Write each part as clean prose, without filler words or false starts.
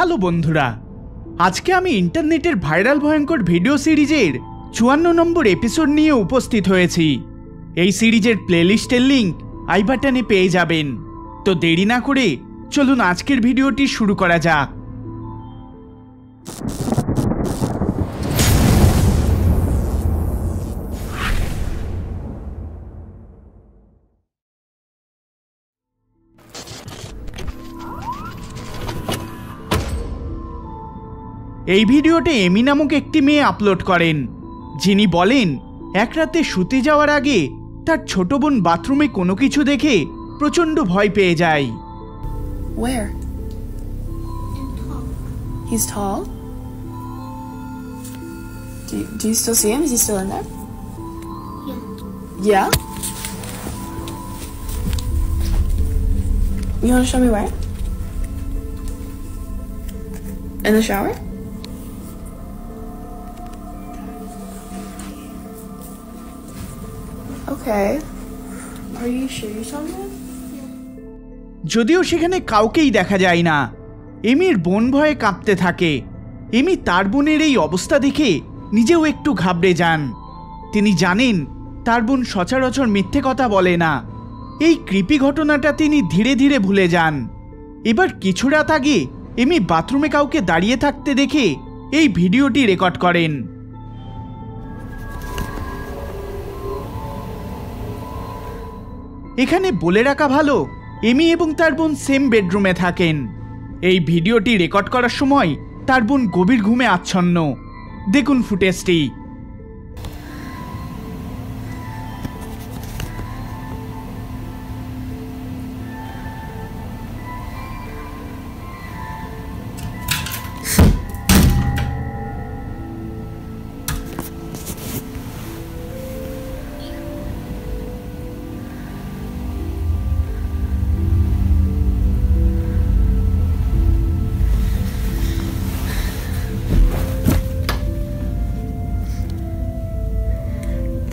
Hello বন্ধুরা, আজকে আমি ইন্টারনেটের ভাইরাল ভয়ঙ্কর ভিডিও সিরিজের 54 নম্বর এপিসোড নিয়ে উপস্থিত হয়েছি। এই সিরিজের প্লেলিস্টের লিংক আই বাটনে পেয়ে যাবেন। তো দেরি না করে চলুন আজকের ভিডিওটি শুরু করা যাক। এই ভিডিওতে এমি নামক একটি মেয়ে আপলোড করেন, যিনি বলেন এক রাতে শুতে যাওয়ার আগে তার ছোট বোন বাথরুমে কোনো কিছু দেখে প্রচন্ড ভয় পেয়ে যায়। Where? He's tall? Do you still see him? Is he still in there? Yeah? You want to show me where? In the shower? Okay. Are you sure you saw him? যদিও সেখানে কাউকেই দেখা যায় না, এমির বোন ভয়ে কাঁপতে থাকে। এমি তার বোনের এই অবস্থা দেখে নিজেও একটু ঘাবড়ে যান। তিনি জানেন তার বোন সচরাচর মিথ্যে কথা বলে না। এই ক্রিপি ঘটনাটা তিনি ধীরে ধীরে ভুলে যান। এবার কিছু রাত আগে এমি বাথরুমে কাউকে দাঁড়িয়ে থাকতে দেখে এই ভিডিওটি রেকর্ড করেন। এখানে বলে রাখা ভালো, এমি এবং তার বোন সেম বেডরুমে থাকেন। এই ভিডিওটি রেকর্ড করার সময় তার বোন গভীর ঘুমে আচ্ছন্ন। দেখুন ফুটেজটি।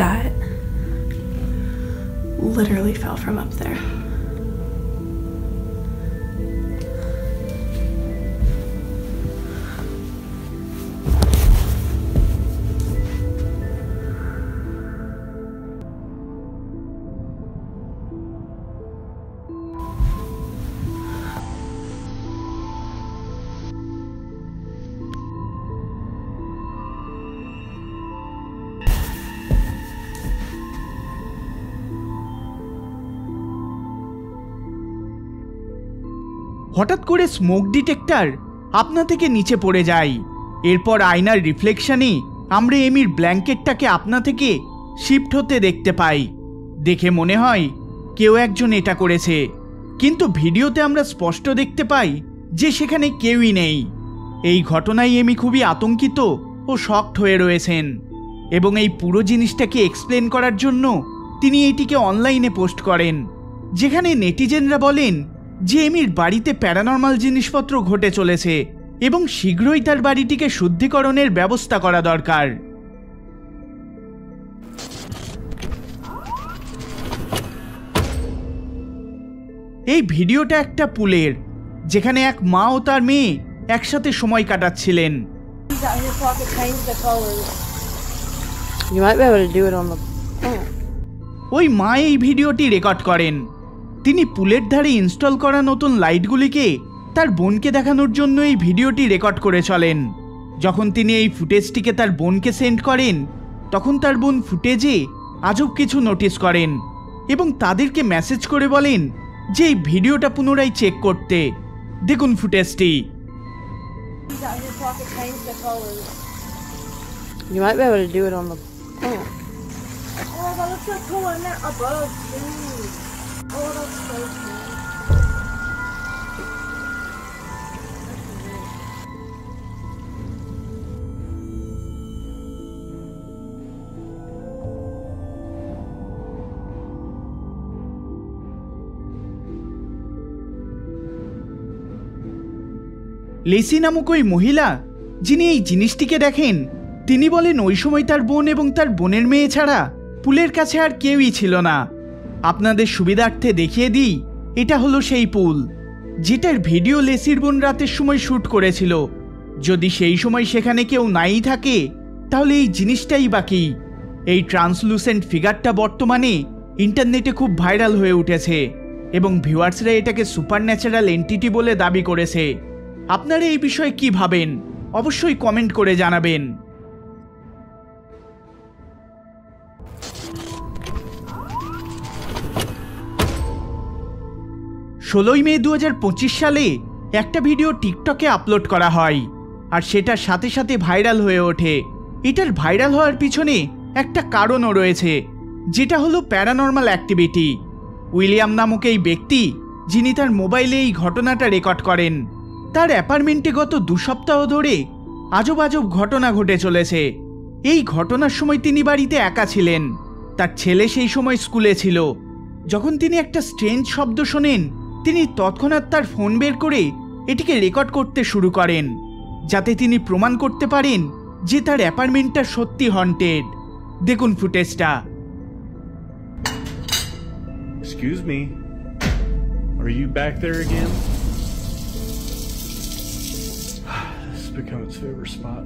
That literally fell from up there. হঠাৎ করে স্মোক ডিটেক্টর আপনা থেকে নিচে পড়ে যায়। এরপর আয়নার রিফ্লেকশনে আমরা এমির ব্ল্যাঙ্কেটটাকে আপনা থেকে শিফট হতে দেখতে পাই। দেখে মনে হয় কেউ একজন এটা করেছে, কিন্তু ভিডিওতে আমরা স্পষ্ট দেখতে পাই যে সেখানে কেউই নেই। এই ঘটনায় এমি খুবই আতঙ্কিত ও শকড হয়ে রয়েছেন, এবং এই পুরো জিনিসটাকে এক্সপ্লেন করার জন্য তিনি এটিকে অনলাইনে পোস্ট করেন, যেখানে নেটিজেনরা বলেন যে এমির বাড়িতে প্যারানর্মাল জিনিসপত্র ঘটে চলেছে এবং শীঘ্রই তার বাড়িটিকে শুদ্ধিকরণের ব্যবস্থা করা দরকার। এই ভিডিওটা একটা পুলের, যেখানে এক মা ও তার মেয়ে একসাথে সময় কাটাচ্ছিলেন। ওই মা এই ভিডিওটি রেকর্ড করেন। তিনি পুলের ধারে ইনস্টল করা নতুন লাইটগুলিকে তার বোনকে দেখানোর জন্য এই ভিডিওটি রেকর্ড করে চলেন। যখন তিনি এই ফুটেজটিকে তার বোনকে সেন্ড করেন, তখন তার বোন ফুটেজে আজব কিছু নোটিস করেন এবং তাদেরকে মেসেজ করে বলেন যে এই ভিডিওটা পুনরায় চেক করতে। দেখুন ফুটেজটি। You might be able to do it on the plant. Oh, that looks so cool. And they're above too. Oh, that's so cool. লেসি নামক ওই মহিলা যিনি এই জিনিসটিকে দেখেন, তিনি বলেন ওই সময় তার বোন এবং তার বোনের মেয়ে ছাড়া পুলের কাছে আর কেউই ছিল না। আপনাদের সুবিধার্থে দেখিয়ে দিই, এটা হলো সেই পুল। যেটার ভিডিও লেসির বোন রাতের সময় শ্যুট করেছিল। যদি সেই সময় সেখানে কেউ নাই থাকে তাহলে এই জিনিসটাই বাকি। এই ট্রান্সলুসেন্ট ফিগারটা বর্তমানে ইন্টারনেটে খুব ভাইরাল হয়ে উঠেছে এবং ভিউয়ার্সরা এটাকে সুপারন্যাচারাল এন্টিটি বলে দাবি করেছে। আপনারা এই বিষয়ে কি ভাবেন অবশ্যই কমেন্ট করে জানাবেন। ষোলোই মে 2025 সালে একটা ভিডিও টিকটকে আপলোড করা হয় আর সেটার সাথে সাথে ভাইরাল হয়ে ওঠে। এটার ভাইরাল হওয়ার পিছনে একটা কারণও রয়েছে, যেটা হলো প্যারানর্মাল অ্যাক্টিভিটি। উইলিয়াম নামক এই ব্যক্তি, যিনি তার মোবাইলে এই ঘটনাটা রেকর্ড করেন, তার অ্যাপার্টমেন্টে গত 2 সপ্তাহ ধরে আজব আজব ঘটনা ঘটে চলেছে। এই ঘটনার সময় তিনি বাড়িতে একা ছিলেন, তার ছেলে সেই সময় স্কুলে ছিল। যখন তিনি একটা স্ট্রেঞ্জ শব্দ শোনেন, তিনি তৎক্ষণাৎ তার ফোন বের করে এটিকে রেকর্ড করতে শুরু করেন, যাতে তিনি প্রমাণ করতে পারেন যে তার অ্যাপার্টমেন্টটা সত্যি হন্টেড। দেখুন ফুটেজটা। Excuse me. Are you back there again? This has become its favorite spot.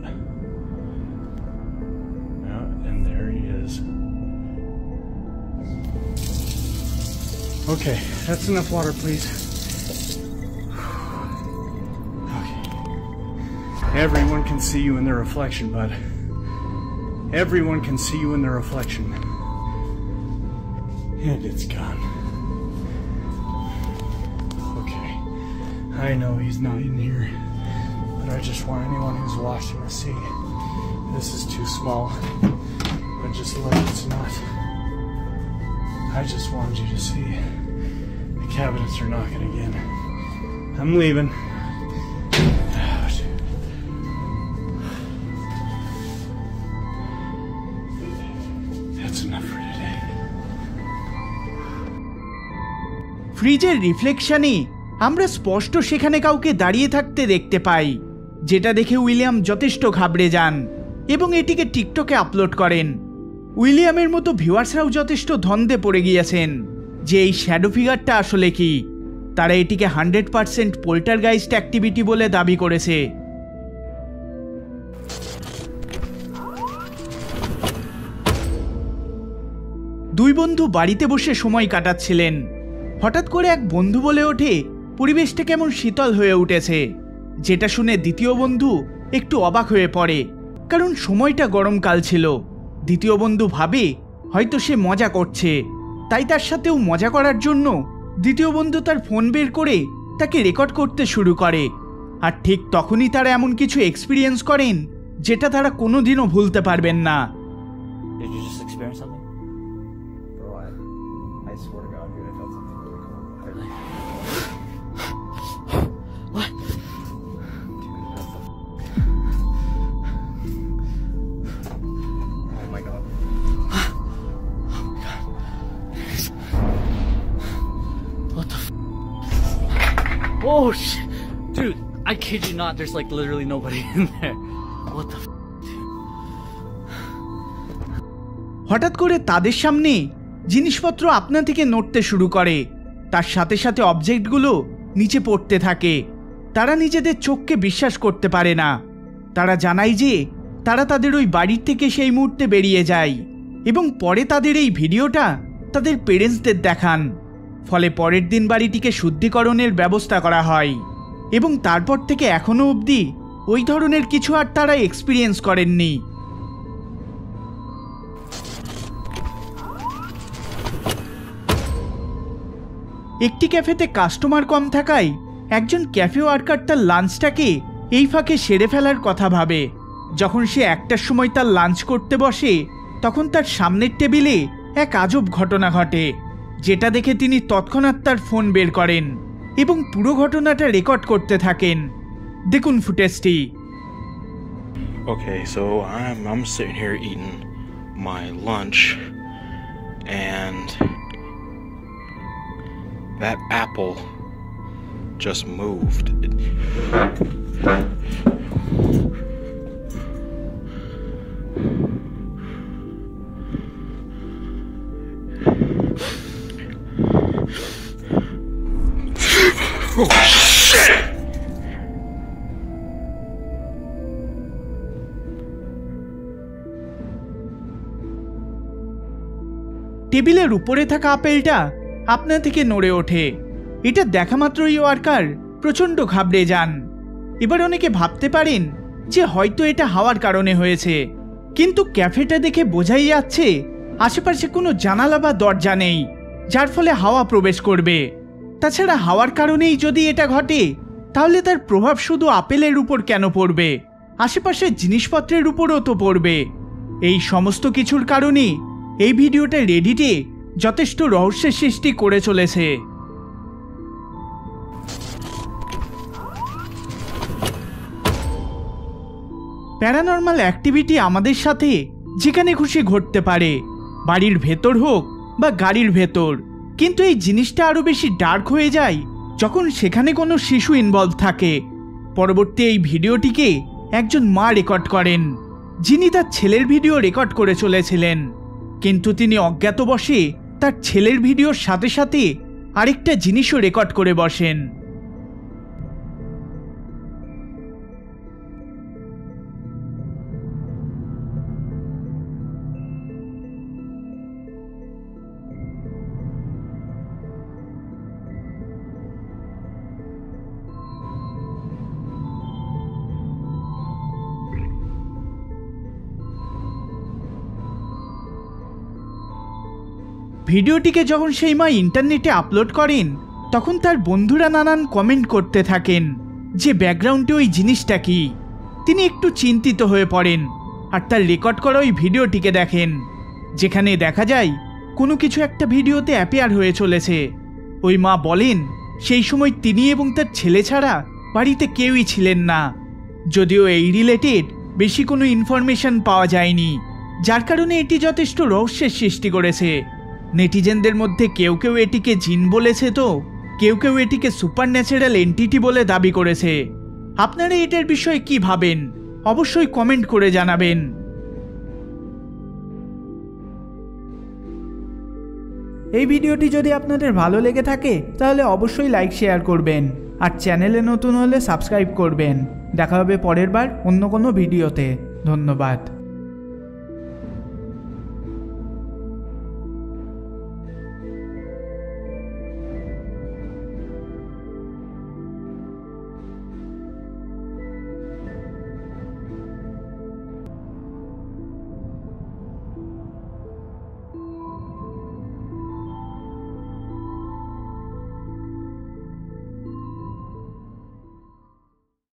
Yeah, and there he is. Okay, that's enough water, please. Okay. Everyone can see you in their reflection, bud. Everyone can see you in their reflection. And it's gone. Okay. I know he's not in here, but I just want anyone who's watching to see. This is too small. But just look, it's not. I just wanted you to see. The cabinets are knocking again. I'm leaving. That's enough for today. ফ্রিজের রিফ্লেকশনে আমরা স্পষ্ট সেখানে কাউকে দাঁড়িয়ে থাকতে দেখতে পাই, যেটা দেখে উইলিয়াম যথেষ্ট ঘাবড়ে যান এবং এটিকে টিকটকে আপলোড করেন। উইলিয়ামের মতো ভিউয়ার্সরাও যথেষ্ট ধন্দে পড়ে গিয়েছেন যে এই শ্যাডো ফিগারটা আসলে কি। তারা এটিকে 100% পোল্টারগাইস্ট অ্যাক্টিভিটি বলে দাবি করেছে। দুই বন্ধু বাড়িতে বসে সময় কাটাচ্ছিলেন। হঠাৎ করে এক বন্ধু বলে ওঠে, পরিবেশটা কেমন শীতল হয়ে উঠেছে, যেটা শুনে দ্বিতীয় বন্ধু একটু অবাক হয়ে পড়ে, কারণ সময়টা গরমকাল ছিল। দ্বিতীয় বন্ধু ভাবে হয়তো সে মজা করছে, তাই তার সাথেও মজা করার জন্য দ্বিতীয় বন্ধু তার ফোন বের করে তাকে রেকর্ড করতে শুরু করে। আর ঠিক তখনই তারা এমন কিছু এক্সপিরিয়েন্স করেন যেটা তারা কোনোদিনও ভুলতে পারবেন না। Did you just experience something? Bro, I swear to God, dude, I felt something really cool. Really? What? Oh my God. Oh my God. What the Oh shit. Dude, I kid you not, there's like literally nobody in there. What the হঠাৎ করে তাদের সামনে জিনিসপত্র আপনা থেকে নড়তে শুরু করে, তার সাথে সাথে অবজেক্টগুলো নিচে পড়তে থাকে। তারা নিজেদের চোখকে বিশ্বাস করতে পারে না। তারা জানায় যে তারা তাদের ওই বাড়ির থেকে সেই মুহূর্তে বেরিয়ে যায় এবং পরে তাদের এই ভিডিওটা তাদের পেরেন্টসদের দেখান। ফলে পরের দিন বাড়িটিকে শুদ্ধিকরণের ব্যবস্থা করা হয় এবং তারপর থেকে এখনও অবধি ওই ধরনের কিছু আর তারা এক্সপিরিয়েন্স করেননি। একটি ক্যাফেতে কাস্টমার কম থাকায় একজন ক্যাফে ওয়ার্কার তার লাঞ্চটাকে এই ফাঁকে সেরে ফেলার কথা ভাবে। যখন সে 1টার সময় তার লাঞ্চ করতে বসে, তখন তার সামনের টেবিলে এক আজব ঘটনা ঘটে, যেটা দেখে তিনি তৎক্ষণাৎ তার ফোন বের করেন এবং পুরো ঘটনাটা রেকর্ড করতে থাকেন। দেখুন ফুটেজটি। Okay, so I'm sitting here eating my lunch, and that apple just moved. Oh, টেবিলের উপরে থাকা আপেলটা আপনা থেকে নড়ে ওঠে। এটা দেখা মাত্রই ওয়ার্কার প্রচণ্ড ঘাবড়ে যান। এবার অনেকে ভাবতে পারেন যে হয়তো এটা হাওয়ার কারণে হয়েছে, কিন্তু ক্যাফেটা দেখে বোঝাই যাচ্ছে আশেপাশে কোনো জানালা বা দরজা নেই যার ফলে হাওয়া প্রবেশ করবে। তাছাড়া হাওয়ার কারণেই যদি এটা ঘটে, তাহলে তার প্রভাব শুধু আপেলের উপর কেন পড়বে, আশেপাশের জিনিসপত্রের উপরও তো পড়বে। এই সমস্ত কিছুর কারণে এই ভিডিওটা রেডিটে যথেষ্ট রহস্যের সৃষ্টি করে চলেছে। প্যারানর্মাল অ্যাক্টিভিটি আমাদের সাথে যেখানে খুশি ঘটতে পারে, বাড়ির ভেতর হোক বা গাড়ির ভেতর, কিন্তু এই জিনিসটা আরও বেশি ডার্ক হয়ে যায় যখন সেখানে কোনো শিশু ইনভলভ থাকে। পরবর্তী এই ভিডিওটিকে একজন মা রেকর্ড করেন, যিনি তার ছেলের ভিডিও রেকর্ড করে চলেছিলেন, কিন্তু তিনি অজ্ঞাতবশে তার ছেলের ভিডিওর সাথে সাথে আরেকটা জিনিসও রেকর্ড করে বসেন। ভিডিওটিকে যখন সেই মা ইন্টারনেটে আপলোড করেন, তখন তার বন্ধুরা নানান কমেন্ট করতে থাকেন যে ব্যাকগ্রাউন্ডে ওই জিনিসটা কি। তিনি একটু চিন্তিত হয়ে পড়েন আর তার রেকর্ড করা ওই ভিডিওটিকে দেখেন, যেখানে দেখা যায় কোনো কিছু একটা ভিডিওতে অ্যাপিয়ার হয়ে চলেছে। ওই মা বলেন সেই সময় তিনি এবং তার ছেলে ছাড়া বাড়িতে কেউই ছিলেন না, যদিও এই রিলেটেড বেশি কোনো ইনফরমেশন পাওয়া যায়নি, যার কারণে এটি যথেষ্ট রহস্যের সৃষ্টি করেছে। নেটিজেনদের মধ্যে কেউ কেউ এটিকে জিন বলেছে, তো কেউ কেউ এটিকে সুপারন্যাচারাল এন্টিটি বলে দাবি করেছে। আপনারা এটার বিষয়ে কি ভাবেন অবশ্যই কমেন্ট করে জানাবেন। এই ভিডিওটি যদি আপনাদের ভালো লেগে থাকে তাহলে অবশ্যই লাইক শেয়ার করবেন, আর চ্যানেলে নতুন হলে সাবস্ক্রাইব করবেন। দেখা হবে পরের বার অন্য কোনো ভিডিওতে। ধন্যবাদ।